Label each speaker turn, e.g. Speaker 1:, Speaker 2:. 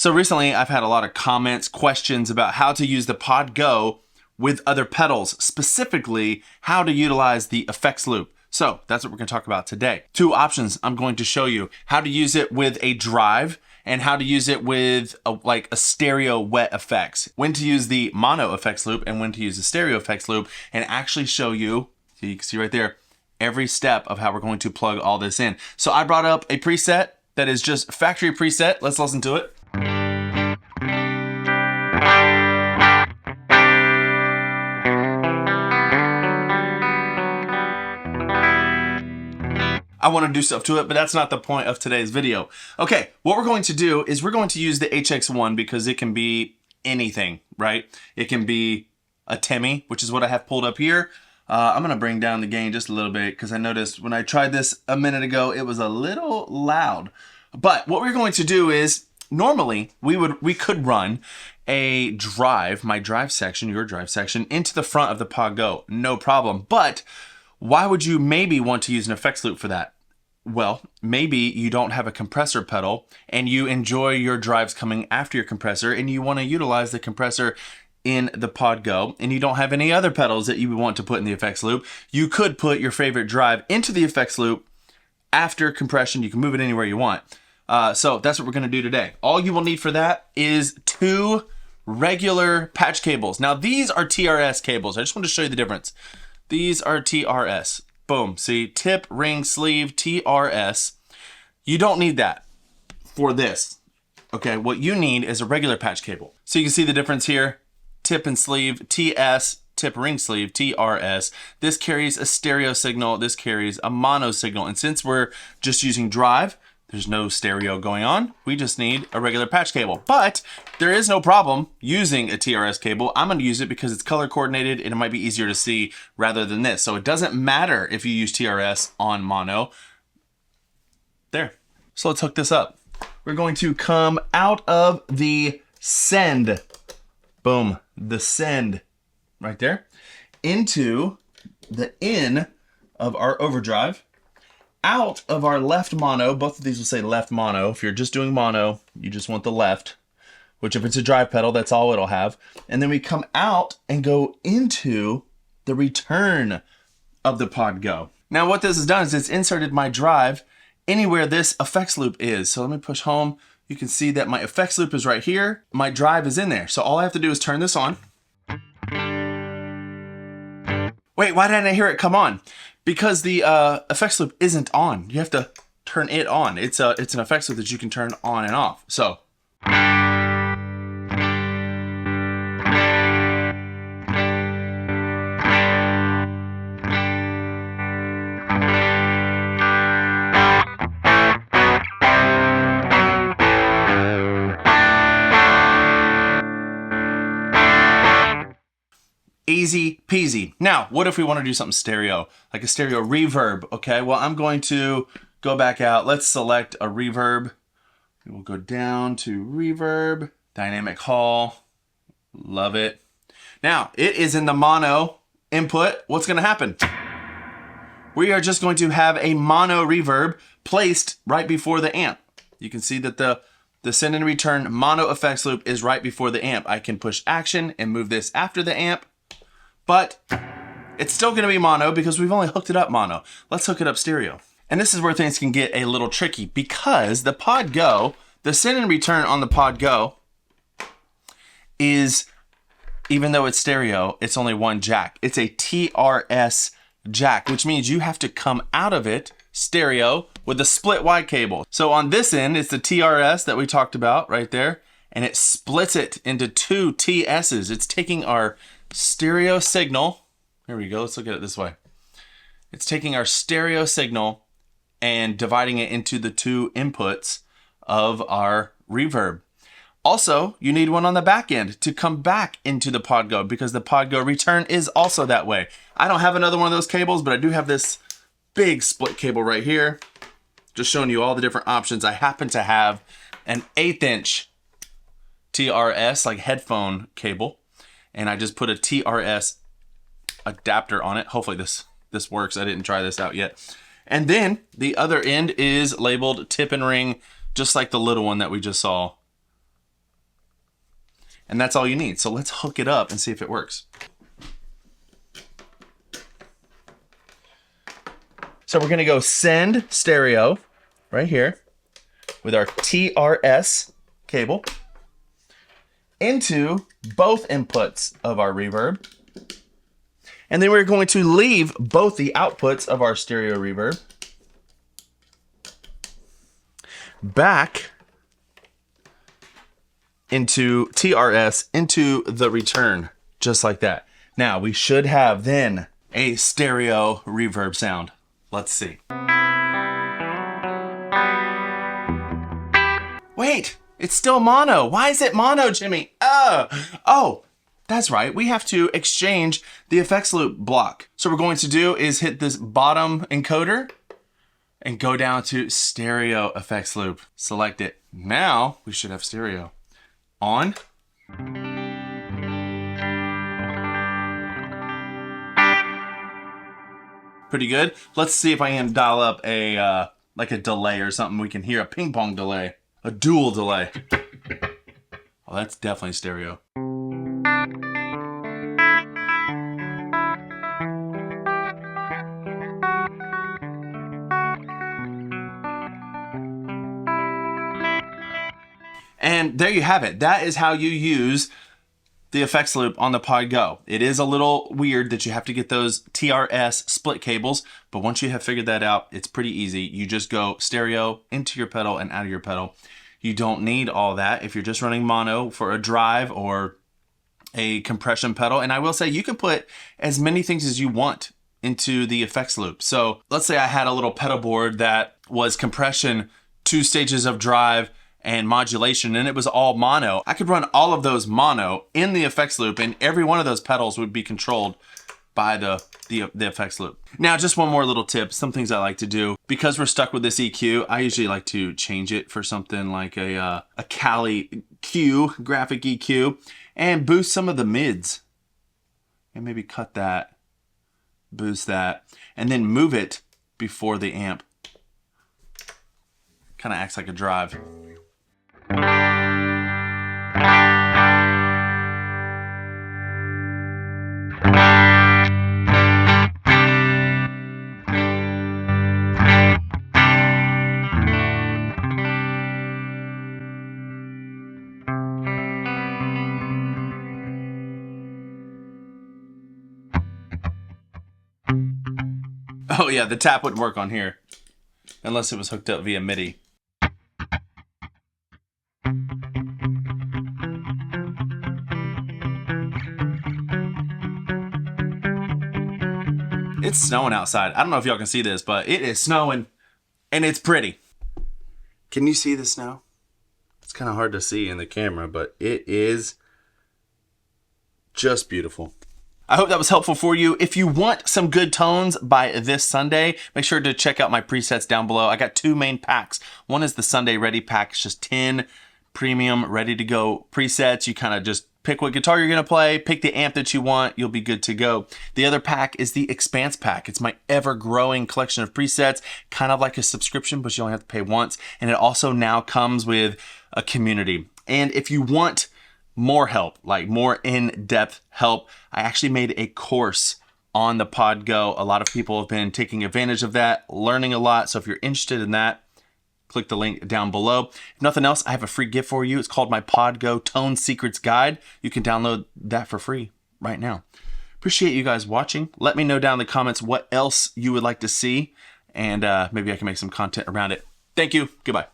Speaker 1: So recently I've had a lot of comments, questions about how to use the Pod Go with other pedals, specifically how to utilize the effects loop. So that's what we're going to talk about today. Two options I'm going to show you: how to use it with a drive and how to use it with a stereo wet effects. When to use the mono effects loop and when to use the stereo effects loop, and actually show you, so you can see right there, every step of how we're going to plug all this in. So I brought up a preset that is just factory preset. Let's listen to it. I want to do stuff to it, but that's not the point of today's video. Okay, what we're going to do is we're going to use the HX1 because it can be anything, right? It can be a Timmy, which is what I have pulled up here. I'm going to bring down the gain just a little bit because I noticed when I tried this a minute ago, it was a little loud. But what we're going to do is, normally we could run a drive, my drive section, your drive section, into the front of the Pod Go, no problem. But why would you maybe want to use an effects loop for that? Well, maybe you don't have a compressor pedal and you enjoy your drives coming after your compressor and you want to utilize the compressor in the Pod Go and you don't have any other pedals that you would want to put in the effects loop. You could put your favorite drive into the effects loop after compression. You can move it anywhere you want. So that's what we're going to do today. All you will need for that is two regular patch cables. Now these are TRS cables. I just want to show you the difference. These are TRS. Boom. See, tip, ring, sleeve, TRS. You don't need that for this. Okay, what you need is a regular patch cable. So you can see the difference here. Tip and sleeve, TS, tip, ring, sleeve, TRS. This carries a stereo signal. This carries a mono signal. And since we're just using drive, there's no stereo going on. We just need a regular patch cable. But there is no problem using a TRS cable. I'm going to use it because it's color coordinated and it might be easier to see rather than this. So it doesn't matter if you use TRS on mono. There. So let's hook this up. We're going to come out of the send. Boom. The send right there into the in of our overdrive. Out of our left mono, both of these will say left mono. If you're just doing mono, you just want the left, which if it's a drive pedal, that's all it'll have. And then we come out and go into the return of the Pod Go. Now what this has done is it's inserted my drive anywhere this effects loop is. So let me push home. You can see that my effects loop is right here. My drive is in there. So all I have to do is turn this on. Wait, why didn't I hear it come on? Because the effects loop isn't on. You have to turn it on. It's an effects loop that you can turn on and off. So. Easy peasy. Now, what if we want to do something stereo, like a stereo reverb? Okay, well, I'm going to go back out. Let's select a reverb. We will go down to reverb, dynamic hall. Love it. Now, it is in the mono input. What's going to happen? We are just going to have a mono reverb placed right before the amp. You can see that the send and return mono effects loop is right before the amp. I can push action and move this after the amp. But it's still going to be mono because we've only hooked it up mono. Let's hook it up stereo. And this is where things can get a little tricky because the Pod Go, the send and return on the Pod Go is, even though it's stereo, it's only one jack. It's a TRS jack, which means you have to come out of it stereo with a split wide cable. So on this end, it's the TRS that we talked about right there, and it splits it into two TS's. It's taking our stereo signal. Here we go. Let's look at it this way. It's taking our stereo signal and dividing it into the two inputs of our reverb. Also, you need one on the back end to come back into the Pod Go because the Pod Go return is also that way. I don't have another one of those cables, but I do have this big split cable right here. Just showing you all the different options. I happen to have an 1/8 inch TRS, like headphone cable, and I just put a TRS adapter on it. Hopefully this works. I didn't try this out yet. And then the other end is labeled tip and ring, just like the little one that we just saw And that's all you need. So let's hook it up and see if it works. So we're gonna go send stereo right here with our TRS cable into both inputs of our reverb. And then we're going to leave both the outputs of our stereo reverb back into TRS into the return, just like that. Now we should have then a stereo reverb sound. Let's see. Wait, it's still mono. Why is it mono, Jimmy? Oh, that's right. We have to exchange the effects loop block. So what we're going to do is hit this bottom encoder and go down to stereo effects loop. Select it. Now we should have stereo on. Pretty good. Let's see if I can dial up a like a delay or something. We can hear a ping pong delay, a dual delay. Oh, that's definitely stereo. And there you have it. That is how you use the effects loop on the Pod Go. It is a little weird that you have to get those TRS split cables, but once you have figured that out, it's pretty easy. You just go stereo into your pedal and out of your pedal. You don't need all that if you're just running mono for a drive or a compression pedal. And I will say you can put as many things as you want into the effects loop. So let's say I had a little pedal board that was compression, 2 stages of drive, and modulation, and it was all mono. I could run all of those mono in the effects loop, and every one of those pedals would be controlled by the effects loop. Now, just one more little tip, some things I like to do. Because we're stuck with this EQ, I usually like to change it for something like a Kali Q, graphic EQ, and boost some of the mids. And maybe cut that, boost that, and then move it before the amp. Kind of acts like a drive. Oh yeah, the tap wouldn't work on here unless it was hooked up via MIDI. It's snowing outside. I don't know if y'all can see this, but it is snowing and it's pretty. Can you see the snow? It's kind of hard to see in the camera, but it is just beautiful. I hope that was helpful for you. If you want some good tones by this Sunday, make sure to check out my presets down below. I got 2 main packs. One is the Sunday Ready pack. It's just 10 premium ready to go presets. You kind of just pick what guitar you're gonna play, pick the amp that you want, you'll be good to go. The other pack is the Expanse pack. It's my ever-growing collection of presets, kind of like a subscription, but you only have to pay once. And it also now comes with a community. And if you want more help, like more in-depth help, I actually made a course on the Pod Go. A lot of people have been taking advantage of that, learning a lot. So if you're interested in that, click the link down below. If nothing else, I have a free gift for you. It's called my Pod Go Tone Secrets Guide. You can download that for free right now. Appreciate you guys watching. Let me know down in the comments what else you would like to see, and maybe I can make some content around it. Thank you. Goodbye.